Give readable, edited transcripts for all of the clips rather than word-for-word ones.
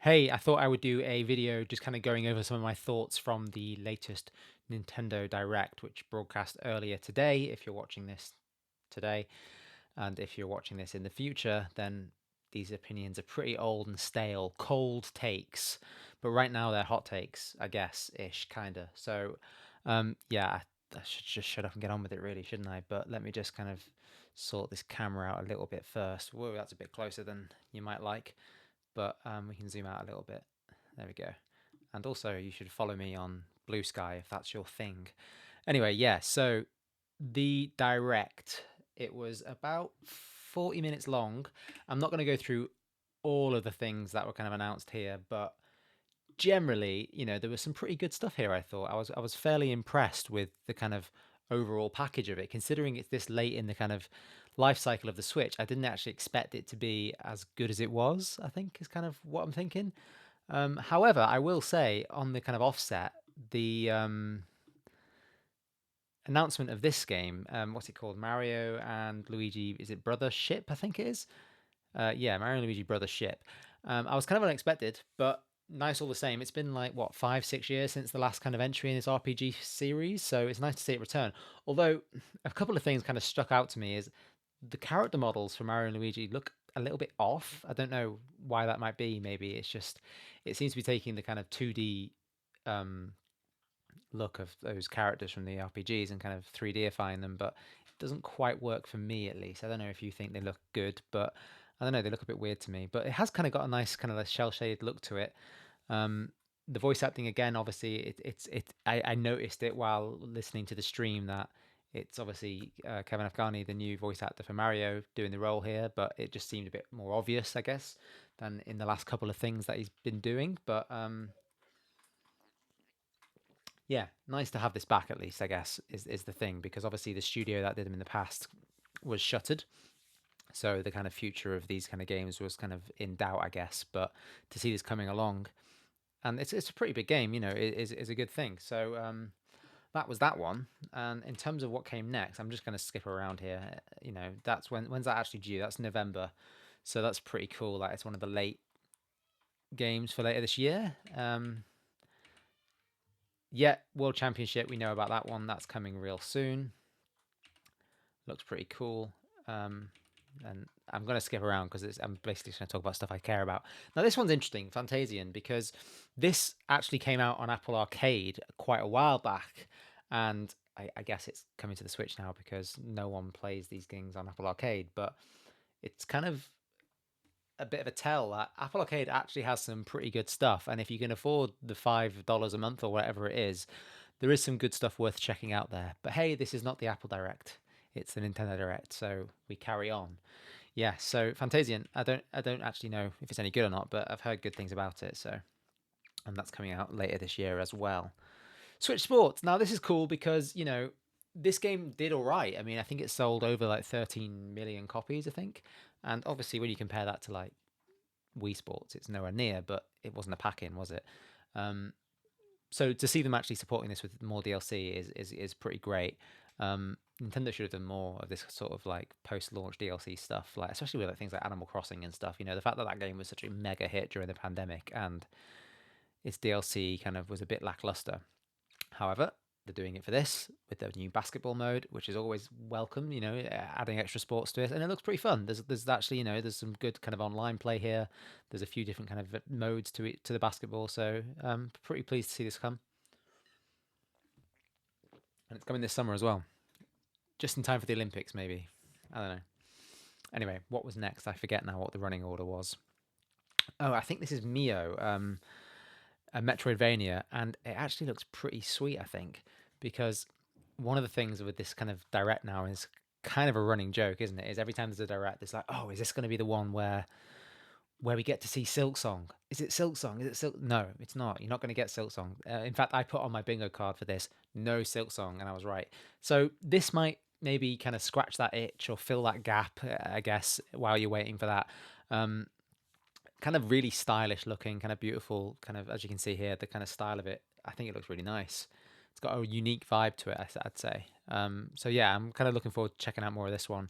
Hey, I thought I would do a video just kind of going over some of my thoughts from the latest Nintendo Direct, which broadcast earlier today. If you're watching this today, and if you're watching this in the future, then these opinions are pretty old and stale, cold takes. But right now they're hot takes, I guess, ish, kinda. So, yeah, I should just shut up and get on with it, really, shouldn't I? But let me just kind of sort this camera out a little bit first. Whoa, that's a bit closer than you might like, but we can zoom out a little bit. There we go. And also, you should follow me on Blue Sky if that's your thing. Anyway, yeah, so the direct, it was about 40 minutes long. I'm not going to go through all of the things that were kind of announced here, but generally, there was some pretty good stuff here, I thought. I was fairly impressed with the kind of overall package of it, considering it's this late in the kind of life cycle of the Switch. I didn't actually expect it to be as good as it was, I think is kind of what I'm thinking. However, I will say on the kind of offset, the announcement of this game, what's it called? Mario and Luigi, is it Brother Ship? I think it is. Yeah, Mario and Luigi Brother Ship. I was kind of unexpected, but nice all the same. It's been like what 5, 6 years since the last kind of entry in this RPG series, so it's nice to see it return. Although a couple of things kind of stuck out to me is the character models for Mario and Luigi look a little bit off. I don't know why that might be. Maybe it's just it seems to be taking the kind of 2D um, look of those characters from the RPGs and kind of 3Difying them, but it doesn't quite work for me at least. I don't know if you think they look good, but I don't know, they look a bit weird to me. But it has kind of got a nice kind of shell shaded look to it. Um, the voice acting again, obviously, I noticed it while listening to the stream that it's obviously Kevin Afghani, the new voice actor for Mario, doing the role here, but it just seemed a bit more obvious, I guess, than in the last couple of things that he's been doing. But yeah, nice to have this back at least, I guess, is the thing, because obviously the studio that did them in the past was shuttered. So the kind of future of these kind of games was kind of in doubt, I guess. But to see this coming along, and it's a pretty big game, is a good thing. So that was that one. And in terms of what came next, I'm just going to skip around here. That's when's that actually due? That's November. So that's pretty cool. Like it's one of the late games for later this year. Yeah, World Championship, we know about that one. That's coming real soon. Looks pretty cool. And I'm going to skip around because I'm basically just going to talk about stuff I care about. Now, this one's interesting, Fantasian, because this actually came out on Apple Arcade quite a while back. And I guess it's coming to the Switch now because no one plays these things on Apple Arcade. But it's kind of a bit of a tell that Apple Arcade actually has some pretty good stuff. And if you can afford the $5 a month or whatever it is, there is some good stuff worth checking out there. But hey, this is not the Apple Direct. It's the Nintendo Direct, so we carry on. Yeah, so Fantasian, I don't actually know if it's any good or not, but I've heard good things about it, so and that's coming out later this year as well. Switch Sports. Now this is cool because, this game did all right. I mean, I think it sold over like 13 million copies, I think. And obviously when you compare that to like Wii Sports, it's nowhere near, but it wasn't a pack in, was it? Um, so to see them actually supporting this with more DLC is pretty great. Nintendo should have done more of this sort of like post-launch DLC stuff, like especially with like things like Animal Crossing and stuff. The fact that that game was such a mega hit during the pandemic and its DLC kind of was a bit lackluster. However, they're doing it for this with the new basketball mode, which is always welcome. Adding extra sports to it, and it looks pretty fun. There's actually there's some good kind of online play here. There's a few different kind of modes to it to the basketball, so I'm pretty pleased to see this come, and it's coming this summer as well, just in time for the Olympics, maybe. I don't know. Anyway, what was next? I forget now what the running order was. Oh, I think this is Mio, a Metroidvania, and it actually looks pretty sweet. I think because one of the things with this kind of direct now is kind of a running joke, isn't it? Is every time there's a direct, it's like, oh, is this going to be the one where we get to see Silksong? Is it Silksong? Is it Silk? No, it's not. You're not going to get Silksong. In fact, I put on my bingo card for this no Silksong, and I was right. So this might maybe kind of scratch that itch or fill that gap, I guess, while you're waiting for that. Um, Kind of really stylish looking, kind of beautiful, kind of as you can see here, the kind of style of it. I think it looks really nice. It's got a unique vibe to it, I'd say. So yeah, I'm kind of looking forward to checking out more of this one.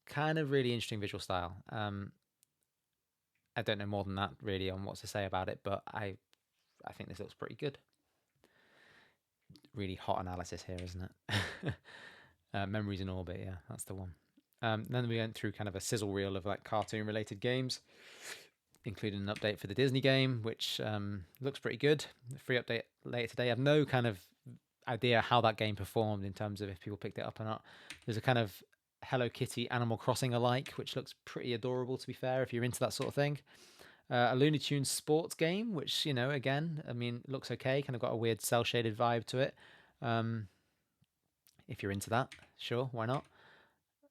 Kind of really interesting visual style. I don't know more than that really on what to say about it, but I think this looks pretty good. Really hot analysis here, isn't it? Memories in Orbit, yeah, that's the one. Then we went through kind of a sizzle reel of like cartoon related games, including an update for the Disney game, which looks pretty good. The free update later today. I have no kind of idea how that game performed in terms of if people picked it up or not. There's a kind of Hello Kitty Animal Crossing alike, which looks pretty adorable, to be fair, if you're into that sort of thing. A Looney Tunes sports game, which, again, I mean, looks okay. Kind of got a weird cell shaded vibe to it. Um, if you're into that, sure, why not?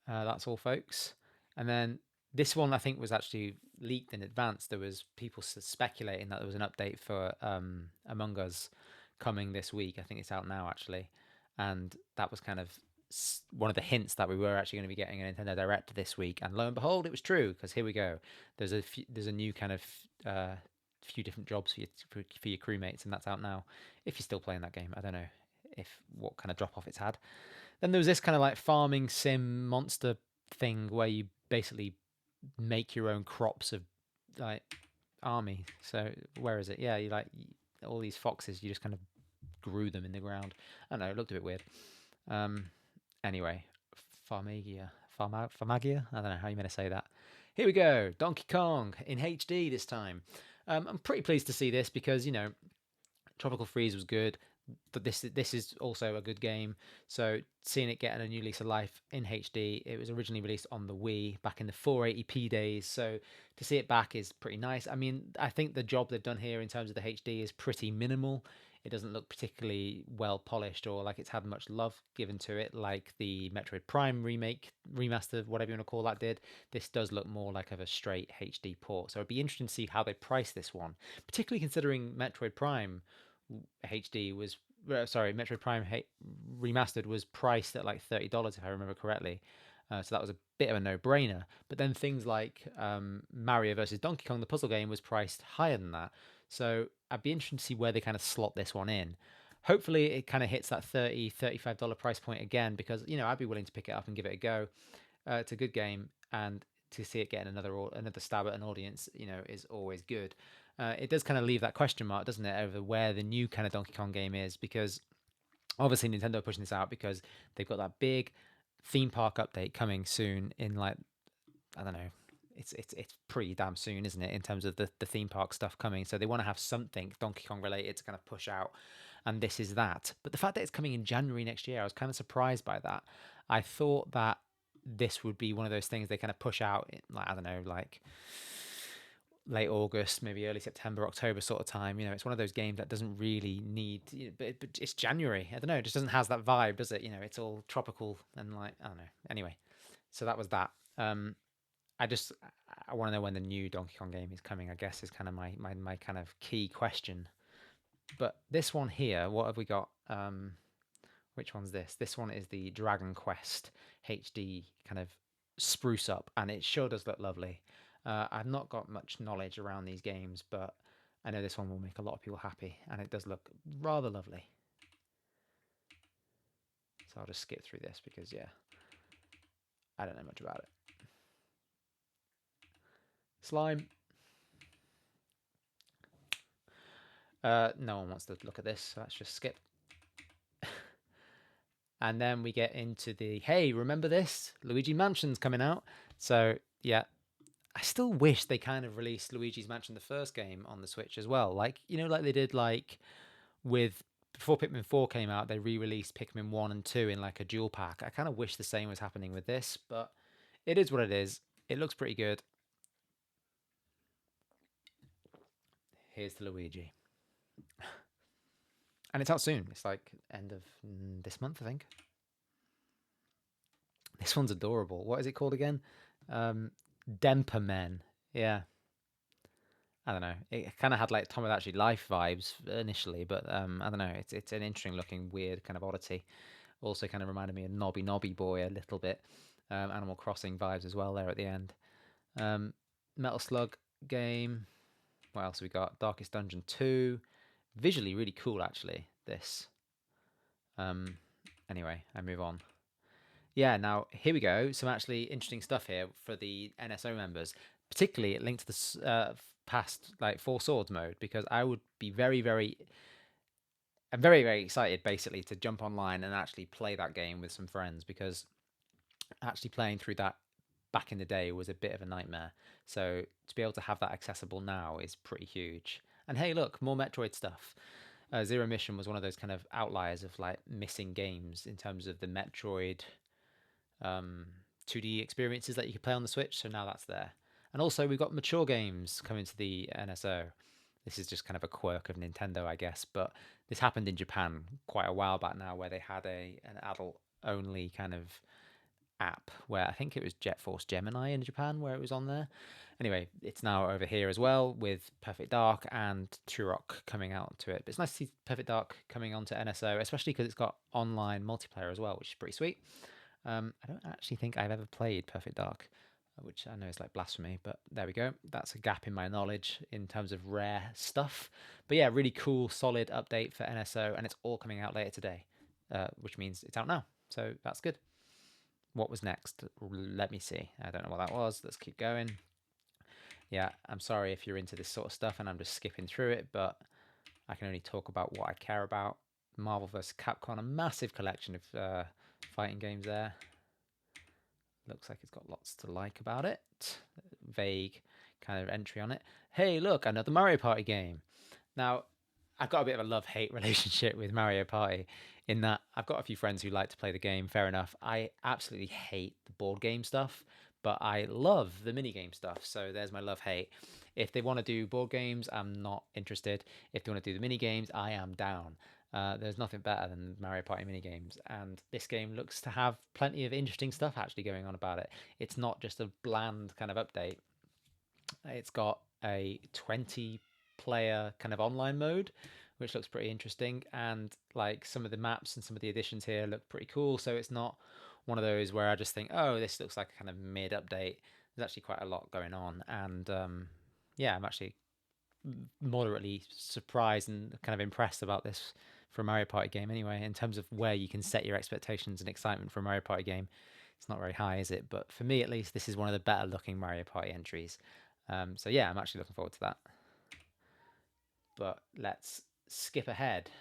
That's all, folks. And then this one, I think, was actually leaked in advance. There was people speculating that there was an update for Among Us coming this week. I think it's out now, actually. And that was kind of one of the hints that we were actually going to be getting a Nintendo Direct this week. And lo and behold, it was true, because here we go. There's a new kind of few different jobs for your crewmates, and that's out now. If you're still playing that game, I don't know what kind of drop off it's had. Then there was this kind of like farming sim monster thing where you basically make your own crops of like army. So where is it? Yeah, you like all these foxes. You just kind of grew them in the ground. I don't know. It looked a bit weird. Anyway, Farmagia. I don't know how you meant to say that. Here we go. Donkey Kong in HD this time. I'm pretty pleased to see this because Tropical Freeze was good. But this is also a good game. So seeing it getting a new lease of life in HD, it was originally released on the Wii back in the 480p days. So to see it back is pretty nice. I mean, I think the job they've done here in terms of the HD is pretty minimal. It doesn't look particularly well polished or like it's had much love given to it, like the Metroid Prime remake, remaster, whatever you want to call that did. This does look more like of a straight HD port. So it'd be interesting to see how they price this one, particularly considering Metroid Prime HD was Metroid Prime remastered was priced at like $30 if I remember correctly. So that was a bit of a no-brainer. But then things like Mario versus Donkey Kong, the puzzle game, was priced higher than that. So I'd be interested to see where they kind of slot this one in. Hopefully it kind of hits that $35 price point again, because I'd be willing to pick it up and give it a go. It's a good game, and to see it getting another stab at an audience, is always good. It does kind of leave that question mark, doesn't it, over where the new kind of Donkey Kong game is, because obviously Nintendo are pushing this out because they've got that big theme park update coming soon in like, I don't know, it's pretty damn soon, isn't it, in terms of the theme park stuff coming. So they want to have something Donkey Kong related to kind of push out, and this is that. But the fact that it's coming in January next year, I was kind of surprised by that. I thought that this would be one of those things they kind of push out in, like, I don't know, like late August, maybe early September, October sort of time. It's one of those games that doesn't really need, but it's January. I don't know. It just doesn't has that vibe, does it? It's all tropical and like, I don't know. Anyway, so that was that. I want to know when the new Donkey Kong game is coming, I guess, is kind of my kind of key question. But this one here, what have we got? Which one's this? This one is the Dragon Quest HD kind of spruce up, and it sure does look lovely. I've not got much knowledge around these games, but I know this one will make a lot of people happy, and it does look rather lovely. So I'll just skip through this because, yeah, I don't know much about it. Slime. No one wants to look at this, so let's just skip. And then we get into the, hey, remember this? Luigi Mansion's coming out. So, yeah, I still wish they kind of released Luigi's Mansion, the first game, on the Switch as well. Like, like they did like with, before Pikmin 4 came out, they re-released Pikmin 1 and 2 in like a dual pack. I kind of wish the same was happening with this, but it is what it is. It looks pretty good. Here's the Luigi. And it's out soon. It's like end of this month, I think. This one's adorable. What is it called again? Demper Men. Yeah. I don't know. It kind of had like Tomodachi Life vibes initially, but I don't know. It's an interesting looking, weird kind of oddity. Also kind of reminded me of Nobby Nobby Boy a little bit. Animal Crossing vibes as well there at the end. Metal Slug game. What else have we got? Darkest Dungeon 2. Visually really cool, actually, this. Anyway, I move on. Yeah, now here we go. Some actually interesting stuff here for the NSO members. particularly linked to past like Four Swords mode, because I would be I'm very, very excited basically to jump online and actually play that game with some friends, because actually playing through that back in the day was a bit of a nightmare. So to be able to have that accessible now is pretty huge. And hey, look, more Metroid stuff. Zero Mission was one of those kind of outliers of like missing games in terms of the Metroid um, 2D experiences that you could play on the Switch. So now that's there. And also, we've got mature games coming to the NSO. This is just kind of a quirk of Nintendo, I guess, but this happened in Japan quite a while back now, where they had an adult only kind of app, where I think it was Jet Force Gemini in Japan where it was on there. Anyway, it's now over here as well with Perfect Dark and Turok coming out to it. But it's nice to see Perfect Dark coming onto NSO, especially because it's got online multiplayer as well, which is pretty sweet. I don't actually think I've ever played Perfect Dark, which I know is like blasphemy, but there we go. That's a gap in my knowledge in terms of rare stuff. But yeah, really cool, solid update for NSO, and it's all coming out later today, which means it's out now. So that's good. What was next? Let me see. I don't know what that was. Let's keep going. Yeah, I'm sorry if you're into this sort of stuff and I'm just skipping through it, but I can only talk about what I care about. Marvel vs. Capcom, a massive collection of fighting games there. Looks like it's got lots to like about it. Vague kind of entry on it. Hey, look, another Mario Party game. Now, I've got a bit of a love-hate relationship with Mario Party, in that I've got a few friends who like to play the game, fair enough. I absolutely hate the board game stuff, but I love the mini game stuff. So there's my love-hate. If they want to do board games, I'm not interested. If they want to do the mini games, I am down. There's nothing better than Mario Party mini games, and this game looks to have plenty of interesting stuff actually going on about it. It's not just a bland kind of update. It's got a 20 player kind of online mode, which looks pretty interesting. And like some of the maps and some of the additions here look pretty cool. So it's not one of those where I just think, oh, this looks like a kind of mid update. There's actually quite a lot going on. And yeah, I'm actually moderately surprised and kind of impressed about this for a Mario Party game anyway, in terms of where you can set your expectations and excitement for a Mario Party game. It's not very high, is it? But for me, at least, this is one of the better looking Mario Party entries. So yeah, I'm actually looking forward to that. But let's skip ahead.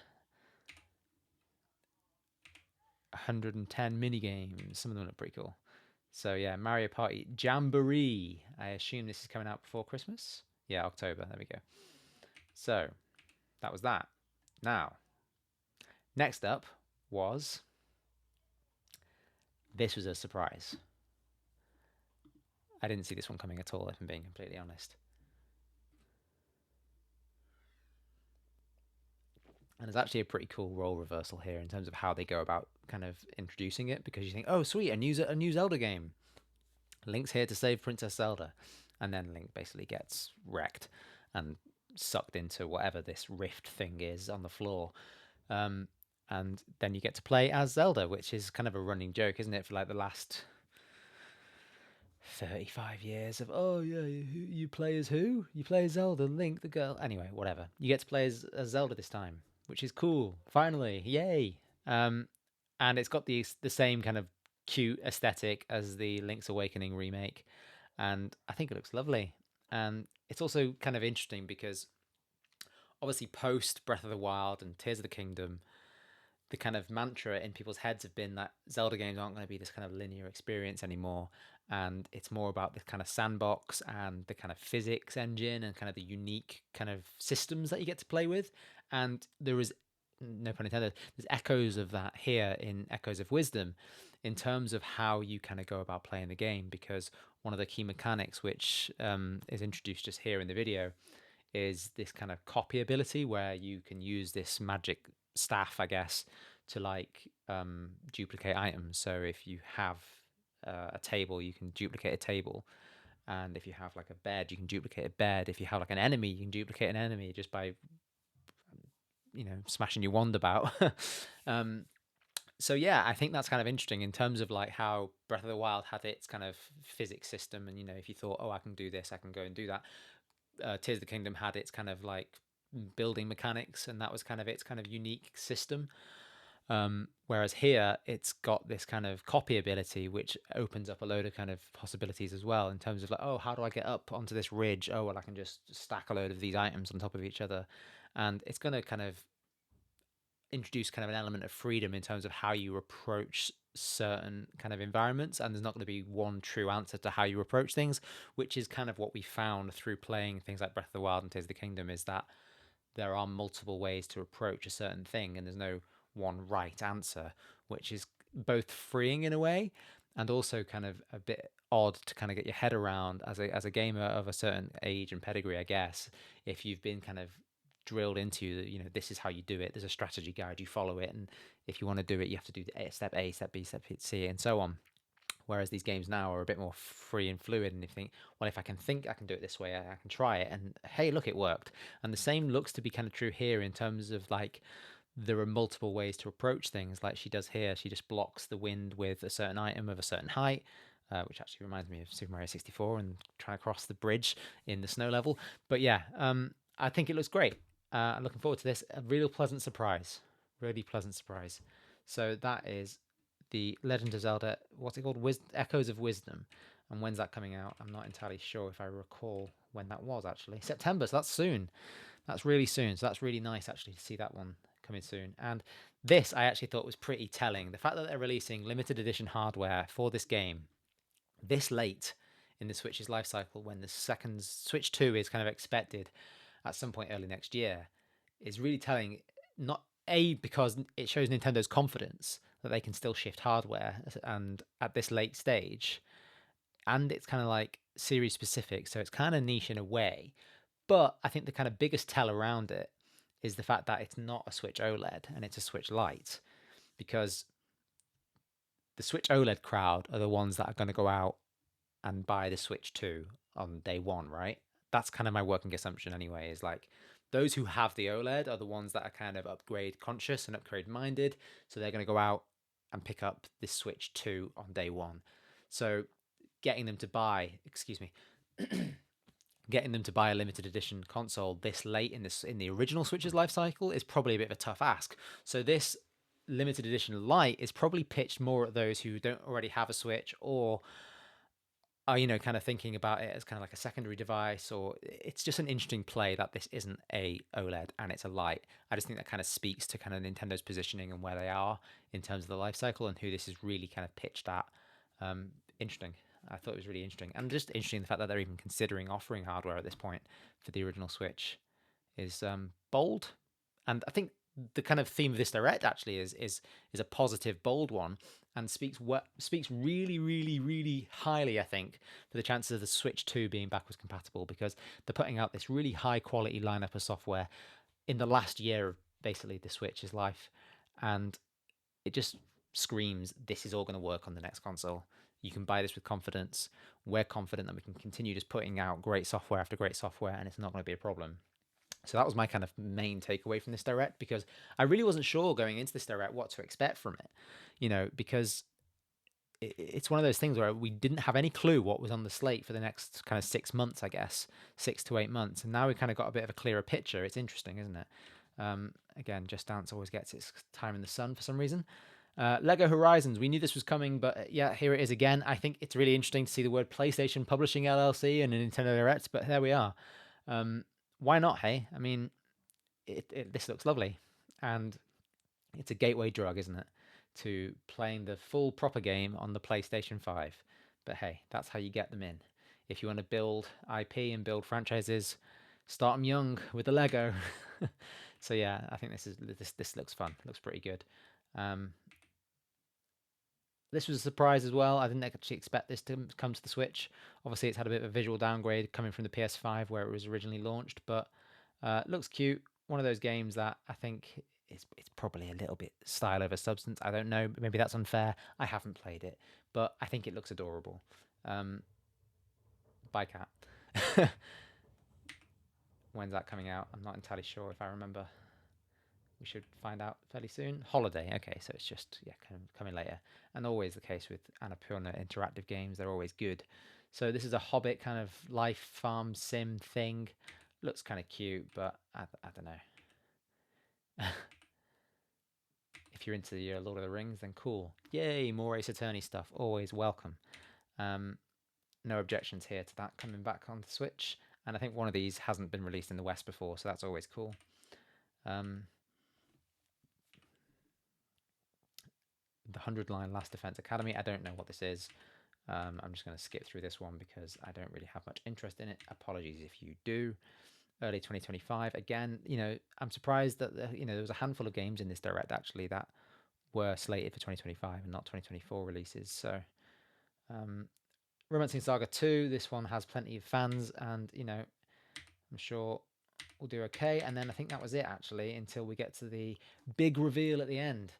110 mini games. Some of them look pretty cool. So yeah, Mario Party Jamboree. I assume this is coming out before Christmas. Yeah, October. There we go. So that was that. Now, next up was, this was a surprise. I didn't see this one coming at all, if I'm being completely honest. And there's actually a pretty cool role reversal here in terms of how they go about kind of introducing it, because you think, oh, sweet, a new Zelda game. Link's here to save Princess Zelda. And then Link basically gets wrecked and sucked into whatever this rift thing is on the floor. And then you get to play as Zelda, which is kind of a running joke, isn't it, for like the last 35 years of, oh yeah, you play as who? You play as Zelda, Link, the girl. Anyway, whatever. You get to play as Zelda this time, which is cool. Finally, yay! And it's got the same kind of cute aesthetic as the Link's Awakening remake, and I think it looks lovely. And it's also kind of interesting because obviously post Breath of the Wild and Tears of the Kingdom, the kind of mantra in people's heads have been that Zelda games aren't going to be this kind of linear experience anymore, and it's more about the kind of sandbox and the kind of physics engine and kind of the unique kind of systems that you get to play with. And there is, no pun intended, there's echoes of that here in Echoes of Wisdom, in terms of how you kind of go about playing the game, because one of the key mechanics which is introduced just here in the video is this kind of copy ability, where you can use this magic staff, I guess, to like duplicate items. So if you have a table, you can duplicate a table, and if you have like a bed, you can duplicate a bed. If you have like an enemy, you can duplicate an enemy just by smashing your wand about. So yeah, I think that's kind of interesting in terms of like how Breath of the Wild had its kind of physics system, and if you thought, oh, I can do this, I can go and do that. Tears of the Kingdom had its kind of like building mechanics, and that was kind of its kind of unique system. Whereas here, it's got this kind of copy ability, which opens up a load of kind of possibilities as well in terms of like, oh, how do I get up onto this ridge? Oh, well, I can just stack a load of these items on top of each other. And it's going to kind of introduce kind of an element of freedom in terms of how you approach certain kind of environments, and there's not going to be one true answer to how you approach things, which is kind of what we found through playing things like Breath of the Wild and Tears of the Kingdom, is that there are multiple ways to approach a certain thing and there's no one right answer, which is both freeing in a way and also kind of a bit odd to kind of get your head around as a gamer of a certain age and pedigree, I guess. If you've been kind of drilled into that, this is how you do it, there's a strategy guide, you follow it, and if you want to do it, you have to do step A, step B, step C, and so on. Whereas these games now are a bit more free and fluid, and you think, well, if I can think I can do it this way, I can try it, and hey, look, it worked. And the same looks to be kind of true here in terms of like there are multiple ways to approach things, like she does here. She just blocks the wind with a certain item of a certain height, which actually reminds me of Super Mario 64 and trying to cross the bridge in the snow level. But yeah, I think it looks great. I'm looking forward to this. A real pleasant surprise. Really pleasant surprise. So that is the Legend of Zelda. What's it called? Echoes of Wisdom. And when's that coming out? I'm not entirely sure if I recall when that was actually. September, so that's soon. That's really soon. So that's really nice actually to see that one coming soon. And this I actually thought was pretty telling. The fact that they're releasing limited edition hardware for this game this late in the Switch's life cycle, when the second Switch 2 is kind of expected at some point early next year, is really telling. Not because it shows Nintendo's confidence that they can still shift hardware and at this late stage, and it's kind of like series specific, so it's kind of niche in a way. But I think the kind of biggest tell around it is the fact that it's not a Switch OLED and it's a Switch Lite, because the Switch OLED crowd are the ones that are going to go out and buy the Switch 2 on day one, right? That's kind of my working assumption anyway, is like those who have the OLED are the ones that are kind of upgrade conscious and upgrade minded. So they're going to go out and pick up this Switch 2 on day one. So getting them to buy, excuse me, getting them to buy a limited edition console this late in the original Switch's life cycle is probably a bit of a tough ask. So this limited edition Lite is probably pitched more at those who don't already have a Switch or are kind of thinking about it as kind of like a secondary device, or it's just an interesting play that this isn't a OLED and it's a Lite. I just think that kind of speaks to kind of Nintendo's positioning and where they are in terms of the life cycle and who this is really kind of pitched at. Interesting. I thought it was really interesting, and just interesting the fact that they're even considering offering hardware at this point for the original Switch is bold. And I think the kind of theme of this direct actually is a positive, bold one, and speaks really, really, really highly, I think, for the chances of the Switch 2 being backwards compatible, because they're putting out this really high quality lineup of software in the last year of basically the Switch's life, and it just screams this is all going to work on the next console. You can buy this with confidence. We're confident that we can continue just putting out great software after great software, and it's not going to be a problem. So that was my kind of main takeaway from this direct, because I really wasn't sure going into this direct what to expect from it, because it's one of those things where we didn't have any clue what was on the slate for the next kind of 6 months, I guess, 6 to 8 months. And now we kind of got a bit of a clearer picture. It's interesting, isn't it? Again, Just Dance always gets its time in the sun for some reason. Lego Horizons, we knew this was coming, but yeah, here it is again. I think it's really interesting to see the word PlayStation Publishing LLC and a Nintendo Direct, but there we are. Why not, hey? I mean, this looks lovely, and it's a gateway drug, isn't it, to playing the full proper game on the PlayStation 5. But hey, that's how you get them in. If you want to build IP and build franchises, start them young with the Lego. So yeah, I think this looks fun. Looks pretty good. This was a surprise as well. I didn't actually expect this to come to the Switch. Obviously, it's had a bit of a visual downgrade coming from the PS5 where it was originally launched, but looks cute. One of those games that I think it's probably a little bit style over substance. I don't know. Maybe that's unfair. I haven't played it, but I think it looks adorable. Bye, cat. When's that coming out? I'm not entirely sure if I remember. We should find out fairly soon. Holiday, okay, so it's just kind of coming later, and always the case with Annapurna interactive games. They're always good. So this is a Hobbit kind of life farm sim thing. Looks kind of cute, but I don't know. if you're into the Lord of the Rings, then cool. Yay, more Ace Attorney stuff. Always welcome. No objections here to that coming back on the Switch. And I think one of these hasn't been released in the West before, so that's always cool. The 100-line Last Defense Academy. I don't know what this is. I'm just going to skip through this one because I don't really have much interest in it. Apologies if you do. Early 2025. Again, I'm surprised that there was a handful of games in this direct actually that were slated for 2025 and not 2024 releases. So, Romancing Saga 2. This one has plenty of fans, and I'm sure we'll do okay. And then I think that was it actually until we get to the big reveal at the end,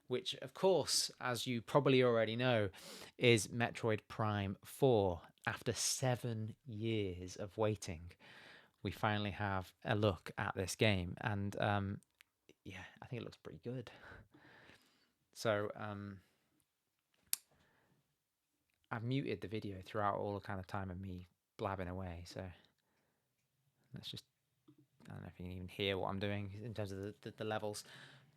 which of course, as you probably already know, is Metroid Prime 4. After 7 years of waiting, we finally have a look at this game, and yeah, I think it looks pretty good. So I've muted the video throughout all the kind of time of me blabbing away, so let's just, I don't know if you can even hear what I'm doing in terms of the levels.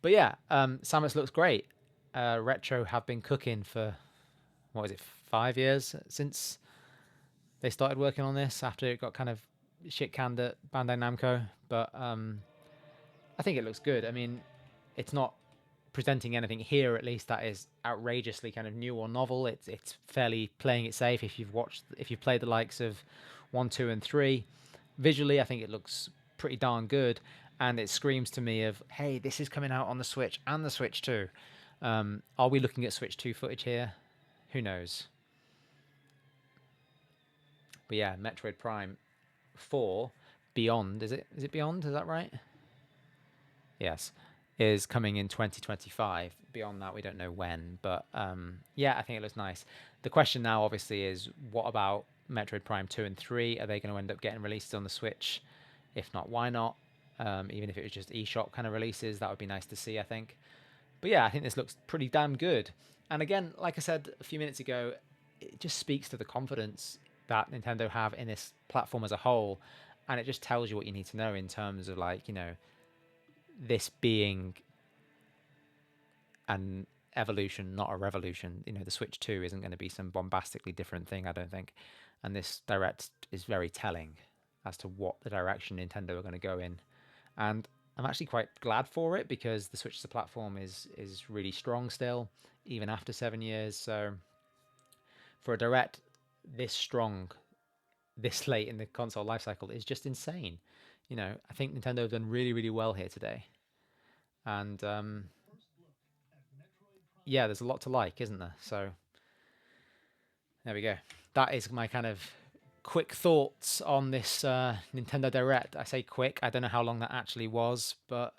But yeah, Samus looks great. Retro have been cooking for, what was it, 5 years since they started working on this after it got kind of shit canned at Bandai Namco. But I think it looks good. I mean, it's not presenting anything here, at least, that is outrageously kind of new or novel. It's fairly playing it safe. If you've played the likes of 1, 2, and 3, visually, I think it looks pretty darn good, and it screams to me of, hey, this is coming out on the Switch and the Switch 2. Are we looking at Switch 2 footage here? Who knows? But yeah, Metroid Prime 4 Beyond, is it Beyond? Is that right? Yes, is coming in 2025. Beyond that, we don't know when, but yeah, I think it looks nice. The question now, obviously, is what about Metroid Prime 2 and 3? Are they going to end up getting released on the Switch? If not, why not? Even if it was just eShop kind of releases, that would be nice to see, I think. But yeah, I think this looks pretty damn good. And again, like I said a few minutes ago, it just speaks to the confidence that Nintendo have in this platform as a whole. And it just tells you what you need to know in terms of, like, this being an evolution, not a revolution. The Switch 2 isn't going to be some bombastically different thing, I don't think. And this Direct is very telling as to what the direction Nintendo are going to go in. And I'm actually quite glad for it, because the Switch as a platform is really strong still, even after 7 years. So for a Direct this strong, this late in the console lifecycle, is just insane. I think Nintendo have done really, really well here today. And yeah, there's a lot to like, isn't there? So there we go. That is my kind of quick thoughts on this Nintendo Direct. I say quick, I don't know how long that actually was, but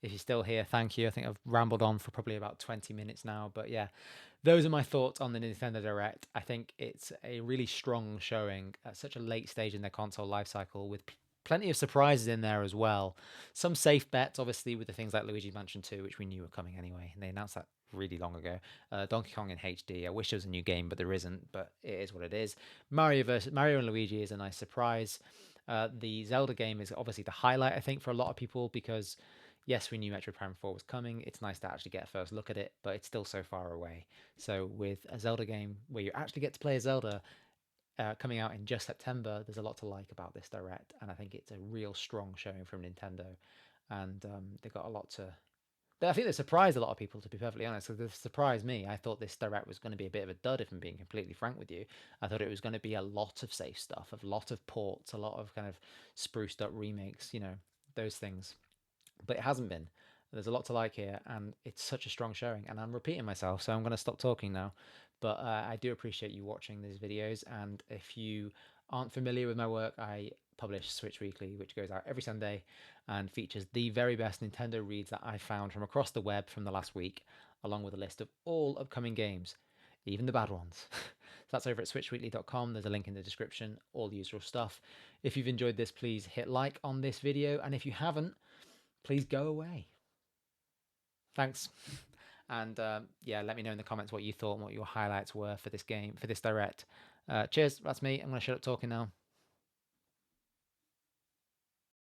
if you're still here, thank you. I think I've rambled on for probably about 20 minutes now, but yeah, those are my thoughts on the Nintendo Direct. I think it's a really strong showing at such a late stage in their console lifecycle, with plenty of surprises in there as well. Some safe bets, obviously, with the things like Luigi Mansion 2, which we knew were coming anyway, and they announced that really long ago. Donkey Kong in HD. I wish there was a new game, but there isn't. But it is what it is. Mario and Luigi is a nice surprise. The Zelda game is obviously the highlight, I think, for a lot of people, because yes, we knew Metroid Prime 4 was coming. It's nice to actually get a first look at it, but it's still so far away. So with a Zelda game where you actually get to play a Zelda coming out in just September, there's a lot to like about this Direct, and I think it's a real strong showing from Nintendo, and they've got a lot to. I think they surprised a lot of people, to be perfectly honest. So they surprised me. I thought this Direct was going to be a bit of a dud, if I'm being completely frank with you. I thought it was going to be a lot of safe stuff, a lot of ports, a lot of kind of spruced up remakes, those things. But it hasn't been. There's a lot to like here, and it's such a strong showing. And I'm repeating myself, so I'm going to stop talking now. But I do appreciate you watching these videos. And if you aren't familiar with my work, I publish Switch Weekly, which goes out every Sunday and features the very best Nintendo reads that I found from across the web from the last week, along with a list of all upcoming games, even the bad ones. So that's over at switchweekly.com. There's a link in the description, all the usual stuff. If you've enjoyed this, please hit like on this video. And if you haven't, please go away. Thanks. And yeah, let me know in the comments what you thought and what your highlights were for this game, for this Direct. Cheers, that's me. I'm going to shut up talking now.